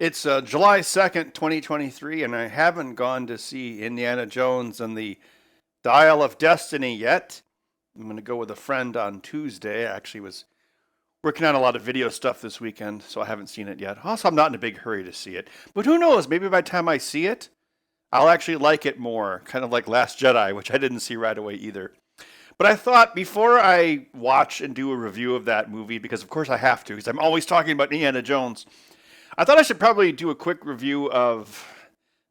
It's July 2nd, 2023, and I haven't gone to see Indiana Jones and the Dial of Destiny yet. I'm going to go with a friend on Tuesday. I actually was working on a lot of video stuff this weekend, so I haven't seen it yet. Also, I'm not in a big hurry to see it. But who knows? Maybe by the time I see it, I'll actually like it more. Kind of like Last Jedi, which I didn't see right away either. But I thought before I watch and do a review of that movie, because of course I have to, because I'm always talking about Indiana Jones, I thought I should probably do a quick review of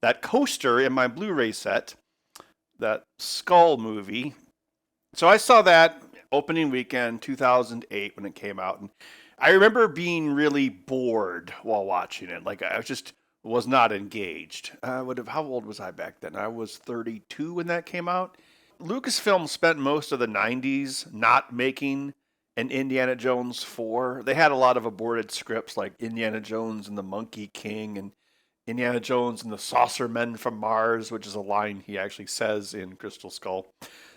that coaster in my Blu-ray set, that Skull movie. So I saw that opening weekend 2008 when it came out, and I remember being really bored while watching it. Like I just was not engaged. How old was I back then? I was 32 when that came out. Lucasfilm spent most of the 90s not making an Indiana Jones 4. They had a lot of aborted scripts like Indiana Jones and the Monkey King and Indiana Jones and the Saucer Men from Mars, which is a line he actually says in Crystal Skull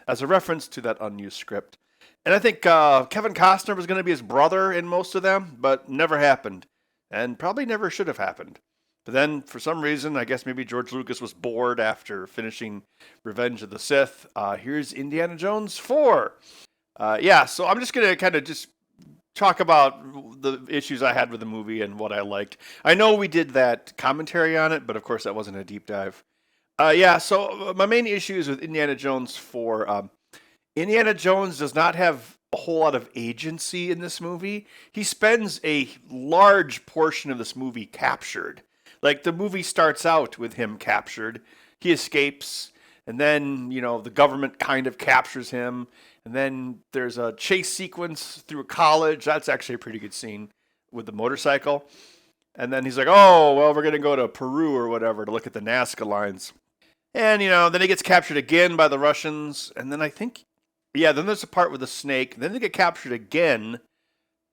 as a reference to that unused script. And I think Kevin Costner was going to be his brother in most of them, but never happened. And probably never should have happened. But then, for some reason, I guess maybe George Lucas was bored after finishing Revenge of the Sith. Here's Indiana Jones 4. So I'm just going to kind of just talk about the issues I had with the movie and what I liked. I know we did that commentary on it, but of course that wasn't a deep dive. So my main issues with Indiana Jones 4, Indiana Jones does not have a whole lot of agency in this movie. He spends a large portion of this movie captured. Like the movie starts out with him captured. He escapes, and then, the government kind of captures him. And then there's a chase sequence through a college. That's actually a pretty good scene with the motorcycle. And then he's like, oh, well, we're going to go to Peru or whatever to look at the Nazca lines. And, then he gets captured again by the Russians. And then then there's a part with the snake. Then they get captured again.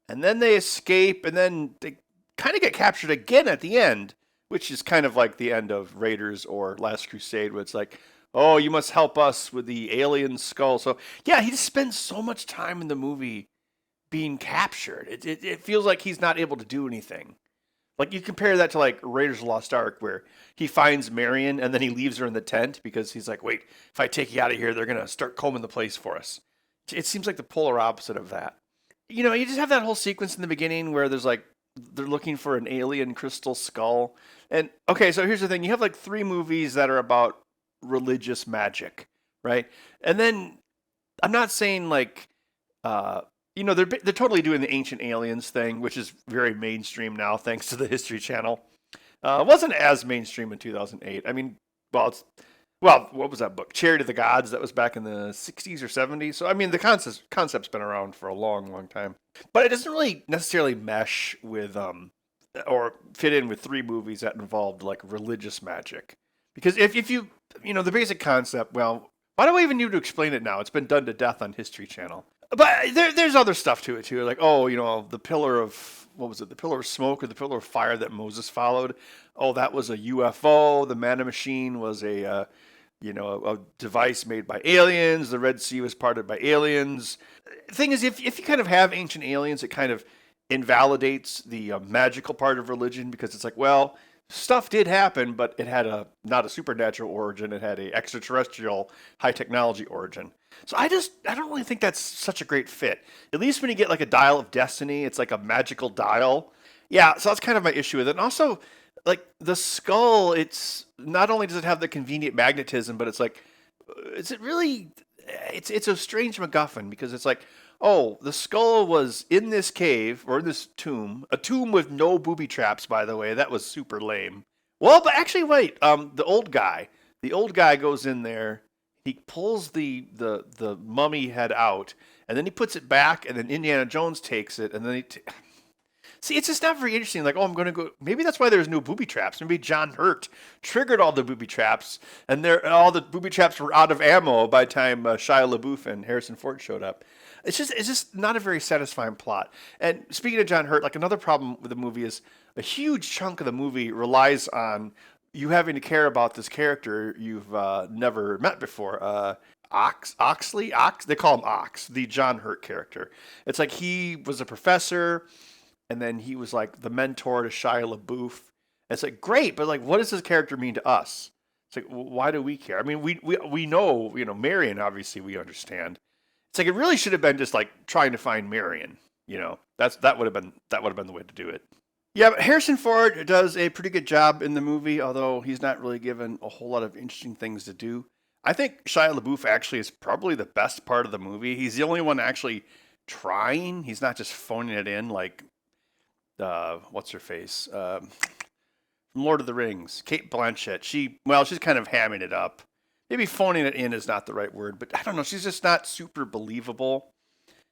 And then they escape. And then they kind of get captured again at the end, which is kind of like the end of Raiders or Last Crusade, where it's like, oh, you must help us with the alien skull. So, yeah, he just spends so much time in the movie being captured. It feels like he's not able to do anything. Like, you compare that to, like, Raiders of the Lost Ark, where he finds Marion and then he leaves her in the tent because he's like, wait, if I take you out of here, they're going to start combing the place for us. It seems like the polar opposite of that. You just have that whole sequence in the beginning where there's, like, they're looking for an alien crystal skull. And, okay, so here's the thing. You have, like, 3 movies that are about religious magic, right? And then I'm not saying like they're totally doing the ancient aliens thing, which is very mainstream now thanks to the History Channel. It wasn't as mainstream in 2008. I mean, what was that book? Chariots of the Gods, that was back in the 60s or 70s. So I mean, the concept's been around for a long, long time. But it doesn't really necessarily mesh with or fit in with 3 movies that involved like religious magic. Because if you the basic concept, well, why do I even need to explain it now? It's been done to death on History Channel. But there's other stuff to it too. Like, the pillar of, what was it? The pillar of smoke or the pillar of fire that Moses followed. Oh, that was a UFO. The Manna Machine was a device made by aliens. The Red Sea was parted by aliens. The thing is, if you kind of have ancient aliens, it kind of invalidates the magical part of religion, because it's like, well, stuff did happen, but it had not a supernatural origin. It had a extraterrestrial high technology origin. So I don't really think that's such a great fit. At least when you get like a Dial of Destiny, it's like a magical dial. Yeah, so that's kind of my issue with it. And also, like the skull, it's not only does it have the convenient magnetism, but it's like, is it really? It's a strange MacGuffin, because it's like, oh, the skull was in this cave, or in this tomb. A tomb with no booby traps, by the way. That was super lame. Well, but actually, wait. The old guy goes in there. He pulls the mummy head out, and then he puts it back, and then Indiana Jones takes it, and then see, it's just not very interesting. Like, oh, I'm going to go. Maybe that's why there's no booby traps. Maybe John Hurt triggered all the booby traps, and all the booby traps were out of ammo by the time Shia LaBeouf and Harrison Ford showed up. It's just not a very satisfying plot. And speaking of John Hurt, like another problem with the movie is a huge chunk of the movie relies on you having to care about this character you've never met before. Oxley? They call him Ox, the John Hurt character. It's like he was a professor, and then he was like the mentor to Shia LaBeouf. It's like, great, but like, what does this character mean to us? It's like, why do we care? I mean, we know, Marion, obviously we understand. It's like, it really should have been just like trying to find Marion, that would have been the way to do it. Yeah, but Harrison Ford does a pretty good job in the movie, although he's not really given a whole lot of interesting things to do. I think Shia LaBeouf actually is probably the best part of the movie. He's the only one actually trying. He's not just phoning it in like what's her face from Lord of the Rings, Kate Blanchett. She's kind of hamming it up. Maybe phoning it in is not the right word, but I don't know. She's just not super believable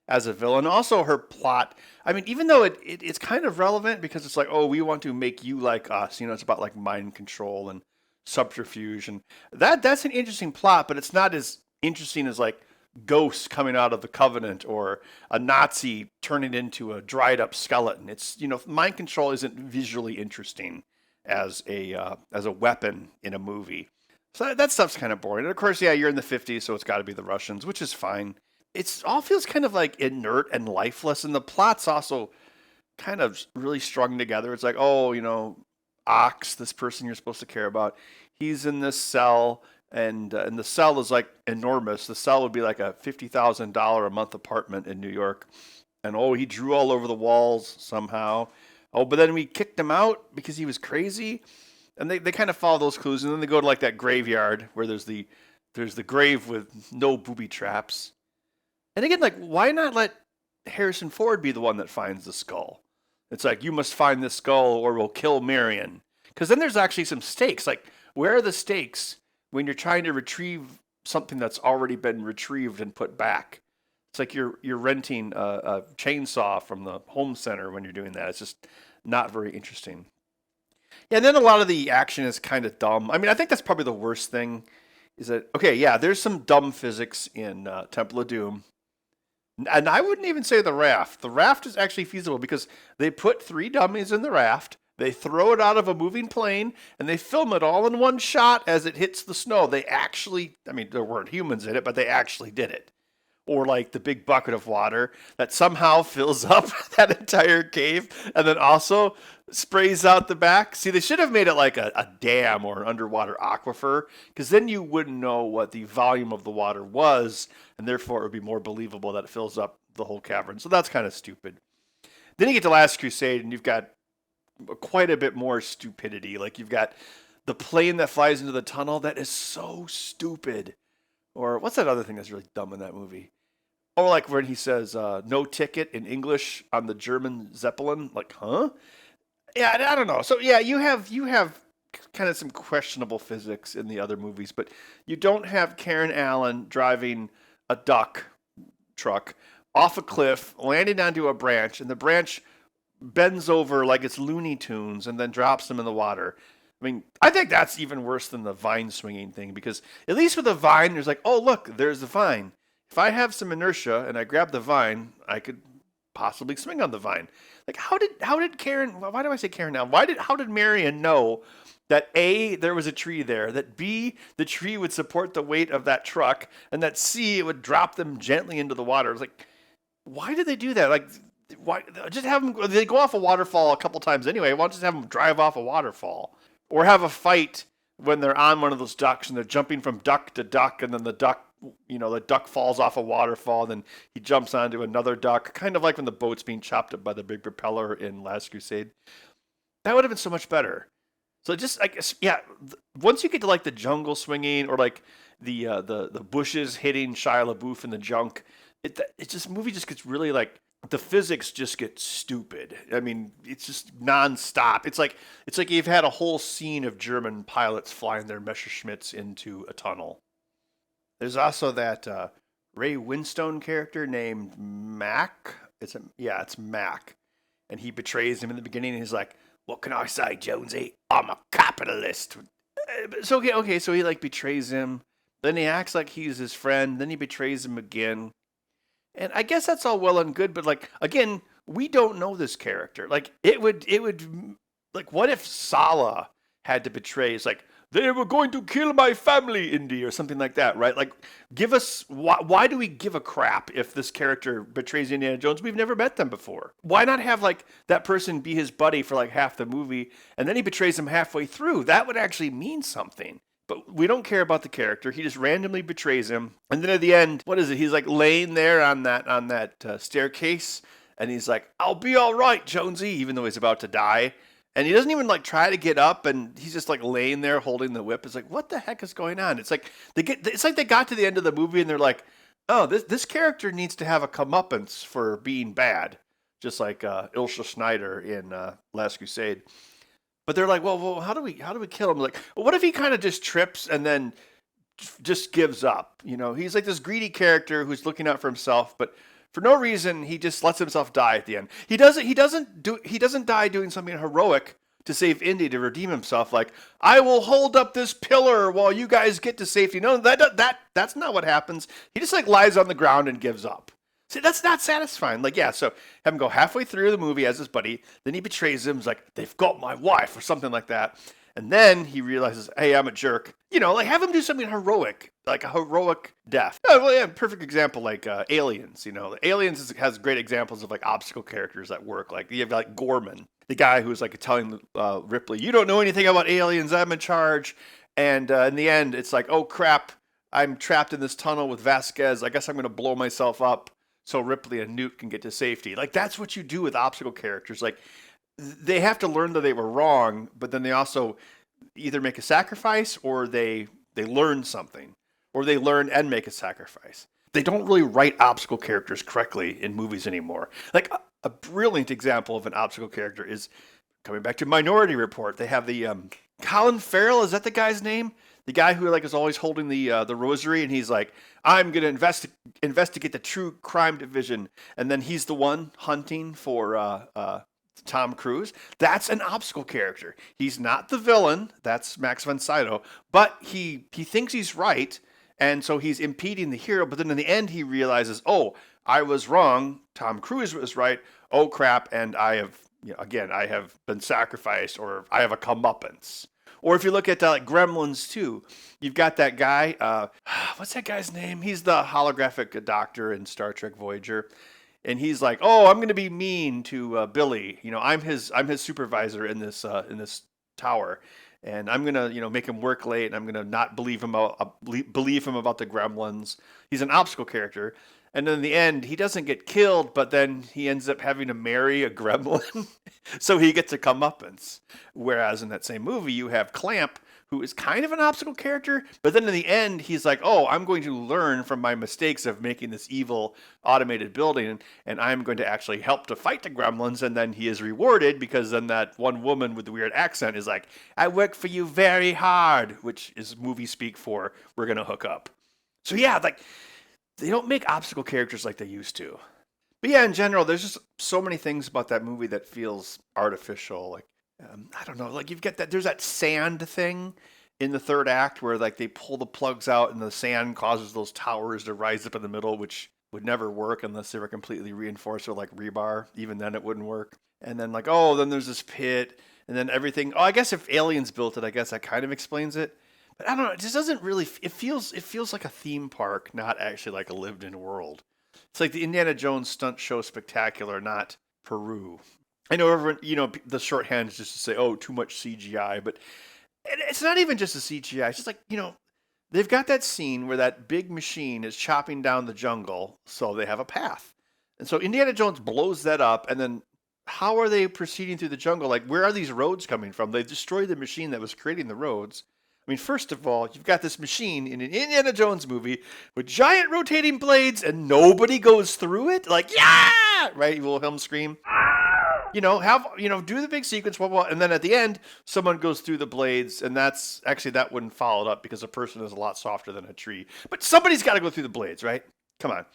as a villain. Also, her plot. I mean, even though it's kind of relevant because it's like, oh, we want to make you like us. It's about like mind control and subterfuge, and that's an interesting plot, but it's not as interesting as like ghosts coming out of the Covenant or a Nazi turning into a dried up skeleton. It's mind control isn't visually interesting as a weapon in a movie. So that stuff's kind of boring. And of course, yeah, you're in the 50s, so it's got to be the Russians, which is fine. It all feels kind of like inert and lifeless, and the plot's also kind of really strung together. It's like, oh, Ox, this person you're supposed to care about, he's in this cell, and the cell is like enormous. The cell would be like a $50,000 a month apartment in New York, and oh, he drew all over the walls somehow. Oh, but then we kicked him out because he was crazy, and they kind of follow those clues, and then they go to like that graveyard where there's the grave with no booby traps. And again, like, why not let Harrison Ford be the one that finds the skull? It's like, you must find this skull or we'll kill Marion. Because then there's actually some stakes. Like, where are the stakes when you're trying to retrieve something that's already been retrieved and put back? It's like you're renting a chainsaw from the home center when you're doing that. It's just not very interesting. Yeah, and then a lot of the action is kind of dumb. I mean, I think that's probably the worst thing. Is that, okay, yeah, there's some dumb physics in Temple of Doom. And I wouldn't even say the raft. The raft is actually feasible because they put 3 dummies in the raft, they throw it out of a moving plane, and they film it all in one shot as it hits the snow. They actually, I mean, there weren't humans in it, but they actually did it. Or like the big bucket of water that somehow fills up that entire cave and then also sprays out the back. See, they should have made it like a dam or an underwater aquifer, because then you wouldn't know what the volume of the water was, and therefore it would be more believable that it fills up the whole cavern. So that's kind of stupid. Then you get to Last Crusade, and you've got quite a bit more stupidity. Like, you've got the plane that flies into the tunnel that is so stupid. Or what's that other thing that's really dumb in that movie? Or like when he says no ticket in English on the German Zeppelin. Like, huh? Yeah, I don't know. So yeah, you have kind of some questionable physics in the other movies, but you don't have Karen Allen driving a duck truck off a cliff, landing onto a branch, and the branch bends over like it's Looney Tunes and then drops them in the water. I mean, I think that's even worse than the vine swinging thing, because at least with a vine, there's like, oh, look, there's the vine. If I have some inertia and I grab the vine, I could possibly swing on the vine. Like, how did Karen, why do I say Karen now? How did Marion know that A, there was a tree there, that B, the tree would support the weight of that truck, and that C, it would drop them gently into the water? It's like, why did they do that? Like, why just have them, they go off a waterfall a couple times anyway. Why don't just have them drive off a waterfall? Or have a fight when they're on one of those ducks and they're jumping from duck to duck, and then the duck falls off a waterfall, and then he jumps onto another duck, kind of like when the boat's being chopped up by the big propeller in Last Crusade. That would have been so much better. So just, I guess, yeah, once you get to like the jungle swinging, or like the bushes hitting Shia LaBeouf in the junk, movie just gets really like, the physics just get stupid. I mean, it's just nonstop. It's like you've had a whole scene of German pilots flying their Messerschmitts into a tunnel. There's also that Ray Winstone character named Mac. It's Mac, and he betrays him in the beginning. And he's like, "What can I say, Jonesy? I'm a capitalist." So okay. So he like betrays him. Then he acts like he's his friend. Then he betrays him again. And I guess that's all well and good, but like, again, we don't know this character. Like, it would like, what if Sala had to betray? It's like, they were going to kill my family, Indy, or something like that, right? Like, give us, why do we give a crap if this character betrays Indiana Jones? We've never met them before. Why not have, like, that person be his buddy for, like, half the movie, and then he betrays him halfway through? That would actually mean something. But we don't care about the character. He just randomly betrays him. And then at the end, what is it? He's like laying there on that staircase, and he's like, "I'll be all right, Jonesy," even though he's about to die. And he doesn't even like try to get up, and he's just like laying there holding the whip. It's like, what the heck is going on? It's like they got to the end of the movie and they're like, "Oh, this character needs to have a comeuppance for being bad," just like Ilsa Schneider in Last Crusade. But they're like, well, how do we kill him? Like, well, what if he kind of just trips and then just gives up? You know, he's like this greedy character who's looking out for himself, but for no reason he just lets himself die at the end. He doesn't die doing something heroic to save Indy, to redeem himself. Like, I will hold up this pillar while you guys get to safety. No, that's not what happens. He just like lies on the ground and gives up. See, that's not satisfying. Like, yeah, so have him go halfway through the movie as his buddy, then he betrays him. He's like, "They've got my wife," or something like that. And then he realizes, "Hey, I'm a jerk." You know, like, have him do something heroic, like a heroic death. Oh, well, yeah, perfect example, like Aliens. You know, Aliens has great examples of like obstacle characters that work. Like, you have like Gorman, the guy who's like telling Ripley, "You don't know anything about aliens. I'm in charge." And in the end, it's like, "Oh crap, I'm trapped in this tunnel with Vasquez. I guess I'm going to blow myself up so Ripley and Newt can get to safety." Like, that's what you do with obstacle characters. Like, they have to learn that they were wrong, but then they also either make a sacrifice or they learn something, or they learn and make a sacrifice. They don't really write obstacle characters correctly in movies anymore. Like, a brilliant example of an obstacle character is coming back to Minority Report. They have the Colin Farrell. Is that the guy's name? The guy who like is always holding the rosary, and he's like, "I'm gonna investigate the true crime division," and then he's the one hunting for Tom Cruise. That's an obstacle character. He's not the villain. That's Max von Sydow, but he thinks he's right, and so he's impeding the hero. But then in the end, he realizes, "Oh, I was wrong. Tom Cruise was right. Oh crap!" And I have, again, I have been sacrificed, or I have a comeuppance. Or if you look at like Gremlins 2, you've got that guy. What's that guy's name? He's the holographic doctor in Star Trek Voyager, and he's like, "Oh, I'm going to be mean to Billy. You know, I'm his supervisor in this tower, and I'm gonna make him work late, and I'm gonna not believe him about the Gremlins." He's an obstacle character. And then in the end, he doesn't get killed, but then he ends up having to marry a gremlin. So he gets a comeuppance. Whereas in that same movie, you have Clamp, who is kind of an obstacle character, but then in the end, he's like, "Oh, I'm going to learn from my mistakes of making this evil automated building, and I'm going to actually help to fight the gremlins." And then he is rewarded because then that one woman with the weird accent is like, "I work for you very hard," which is movie speak for, "We're going to hook up." So yeah, like, they don't make obstacle characters like they used to. But yeah, in general, there's just so many things about that movie that feels artificial. Like, I don't know, like, you've got there's that sand thing in the third act where like they pull the plugs out and the sand causes those towers to rise up in the middle, which would never work unless they were completely reinforced with like rebar. Even then it wouldn't work. And then like, oh, then there's this pit, and then everything. Oh, I guess if aliens built it, I guess that kind of explains it. But I don't know, it just doesn't really, it feels like a theme park, not actually like a lived-in world. It's like the Indiana Jones Stunt Show Spectacular, not Peru. I know everyone, the shorthand is just to say, "Oh, too much CGI," but it's not even just the CGI. It's just like, they've got that scene where that big machine is chopping down the jungle, so they have a path. And so Indiana Jones blows that up, and then how are they proceeding through the jungle? Like, where are these roads coming from? They've destroyed the machine that was creating the roads. I mean, first of all, you've got this machine in an Indiana Jones movie with giant rotating blades, and nobody goes through it. Like, yeah, right? Wilhelm scream. Do the big sequence, blah, blah, and then at the end, someone goes through the blades, and that wouldn't follow it up because a person is a lot softer than a tree. But somebody's got to go through the blades, right? Come on.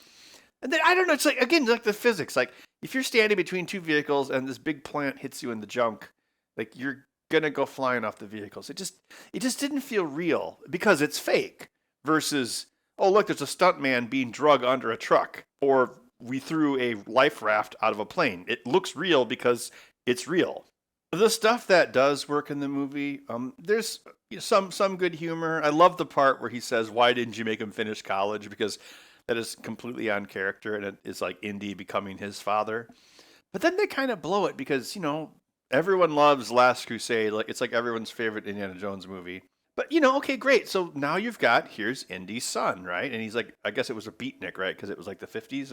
And then, I don't know, it's like, again, like the physics. Like, if you're standing between two vehicles and this big plant hits you in the junk, like, you're gonna go flying off the vehicles. It just didn't feel real because it's fake. Versus, oh look, there's a stuntman being drugged under a truck, or we threw a life raft out of a plane. It looks real because it's real. The stuff that does work in the movie, there's some good humor. I love the part where he says, "Why didn't you make him finish college?" Because that is completely on character, and it is like Indy becoming his father. But then they kind of blow it because everyone loves Last Crusade. Like it's like everyone's favorite Indiana Jones movie. But okay, great. So now here's Indy's son, right? And he's like, I guess it was a beatnik, right? Because it was like the 50s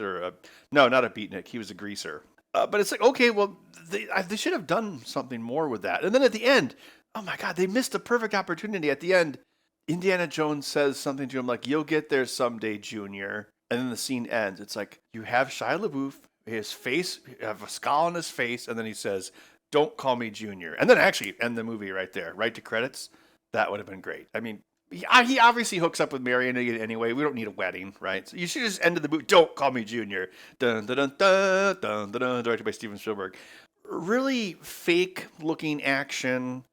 no, not a beatnik. He was a greaser. But it's like, okay, well, they should have done something more with that. And then at the end, oh my God, they missed a perfect opportunity. At the end, Indiana Jones says something to him like, "You'll get there someday, Junior." And then the scene ends. It's like you have Shia LaBeouf, his face, you have a scowl on his face, and then he says, "Don't call me Junior." And then actually end the movie right there, right to credits. That would have been great. I mean, he obviously hooks up with Marion anyway. We don't need a wedding, right? So you should just end the movie. Don't call me Junior. Dun dun dun dun dun dun. Dun, directed by Steven Spielberg. Really fake looking action.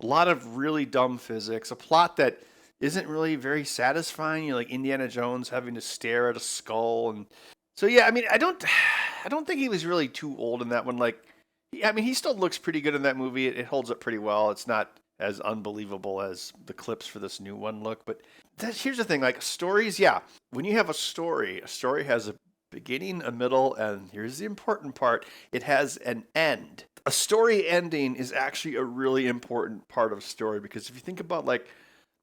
A lot of really dumb physics. A plot that isn't really very satisfying. Like Indiana Jones having to stare at a skull, and so yeah. I mean, I don't think he was really too old in that one. Like, I mean, he still looks pretty good in that movie. It holds up pretty well. It's not as unbelievable as the clips for this new one look. But here's the thing, like stories, yeah. When you have a story has a beginning, a middle, and here's the important part, it has an end. A story ending is actually a really important part of a story because if you think about like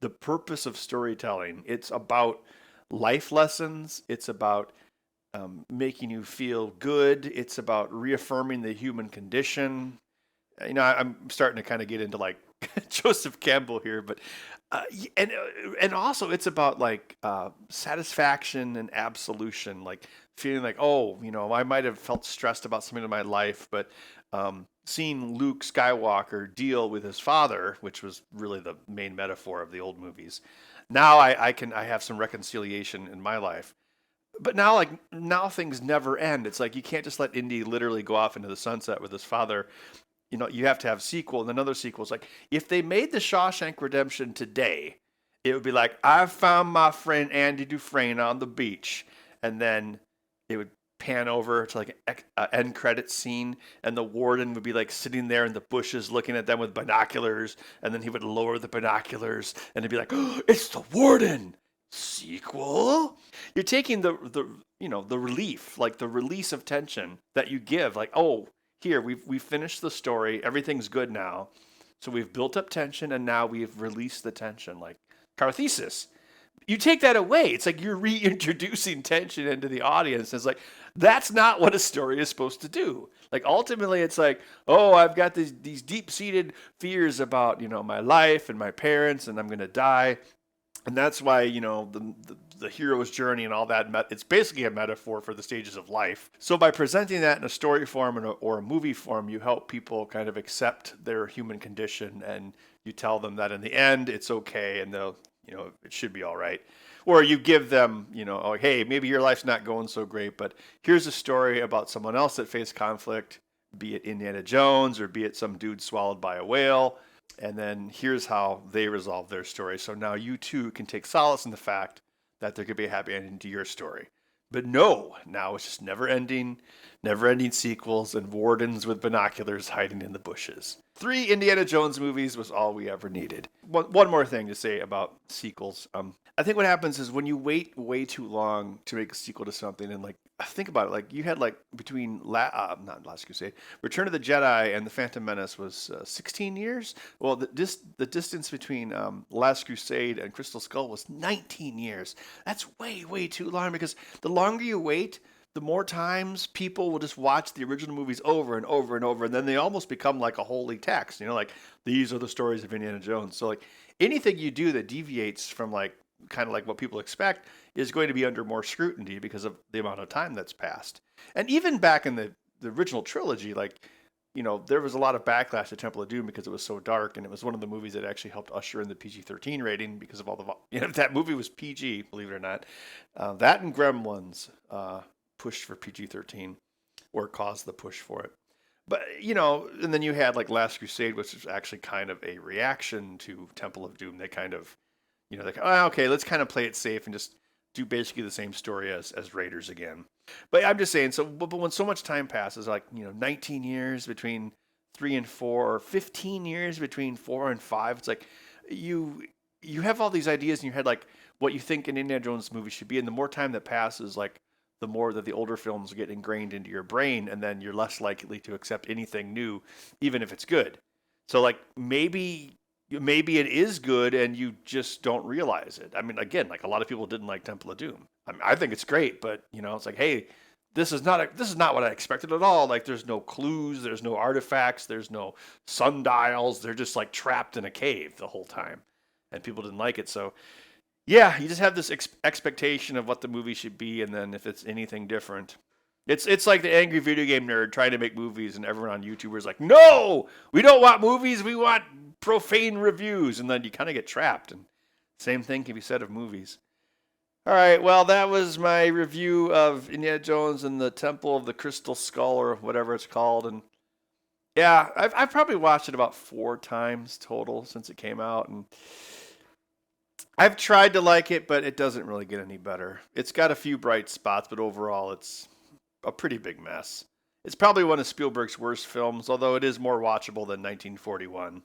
the purpose of storytelling, it's about life lessons, it's about making you feel good, it's about reaffirming the human condition. I'm starting to kind of get into like Joseph Campbell here, but and also it's about like satisfaction and absolution, like feeling like, oh, I might have felt stressed about something in my life, but seeing Luke Skywalker deal with his father, which was really the main metaphor of the old movies. Now I have some reconciliation in my life. But now things never end. It's like you can't just let Indy literally go off into the sunset with his father. You have to have sequel and another sequel. It's like if they made the Shawshank Redemption today, it would be like, "I found my friend Andy Dufresne on the beach," and then it would pan over to like an end credits scene, and the warden would be like sitting there in the bushes looking at them with binoculars, and then he would lower the binoculars, and it'd be like, "Oh, it's the warden." Sequel? You're taking the relief, like the release of tension that you give, like, oh, here we've finished the story, everything's good now, so we've built up tension and now we've released the tension, like catharsis. You take that away, it's like you're reintroducing tension into the audience. It's like that's not what a story is supposed to do. Like ultimately, it's like, oh, I've got these deep-seated fears about my life and my parents, and I'm gonna die. And that's why the hero's journey and all that, it's basically a metaphor for the stages of life. So by presenting that in a story form or a movie form, you help people kind of accept their human condition, and you tell them that in the end it's okay, and they'll it should be all right. Or you give them oh, hey, maybe your life's not going so great, but here's a story about someone else that faced conflict, be it Indiana Jones or be it some dude swallowed by a whale. And then here's how they resolve their story. So now you too can take solace in the fact that there could be a happy ending to your story. But no, now it's just never ending sequels and wardens with binoculars hiding in the bushes. 3 Indiana Jones movies was all we ever needed. One more thing to say about sequels. I think what happens is when you wait way too long to make a sequel to something, and like think about it, like you had like between not Last Crusade, Return of the Jedi and The Phantom Menace was 16 years. Well, the distance between Last Crusade and Crystal Skull was 19 years. That's way too long, because the longer you wait, the more times people will just watch the original movies over and over and over, and then they almost become like a holy text. Like these are the stories of Indiana Jones. So like anything you do that deviates from like kind of like what people expect is going to be under more scrutiny because of the amount of time that's passed. And even back in the original trilogy, like there was a lot of backlash to Temple of Doom because it was so dark, and it was one of the movies that actually helped usher in the PG-13 rating because of all the that movie was PG, believe it or not. That and Gremlins pushed for PG-13 or caused the push for it. But and then you had like Last Crusade, which was actually kind of a reaction to Temple of Doom. They kind of like, oh, okay, let's kind of play it safe and just do basically the same story as Raiders again. But I'm just saying, so but when so much time passes, like 19 years between 3 and 4, or 15 years between 4 and 5. It's like you you have all these ideas in your head, like what you think an Indiana Jones movie should be, and the more time that passes, like the more that the older films get ingrained into your brain, and then you're less likely to accept anything new, even if it's good. So like maybe it is good and you just don't realize it. I mean, again, like a lot of people didn't like Temple of Doom. I mean, I think it's great, but it's like, hey, this is not what I expected at all. Like, there's no clues, there's no artifacts, there's no sundials. They're just like trapped in a cave the whole time, and people didn't like it. So yeah, you just have this expectation of what the movie should be, and then if it's anything different, it's like the angry video game nerd trying to make movies, and everyone on YouTube is like, no, we don't want movies, we want profane reviews, and then you kind of get trapped. And same thing can be said of movies. All right, well, that was my review of Indiana Jones and the Temple of the Crystal Skull, or whatever it's called. And yeah, I've probably watched it about 4 times total since it came out, and I've tried to like it, but it doesn't really get any better. It's got a few bright spots, but overall, it's a pretty big mess. It's probably one of Spielberg's worst films, although it is more watchable than 1941.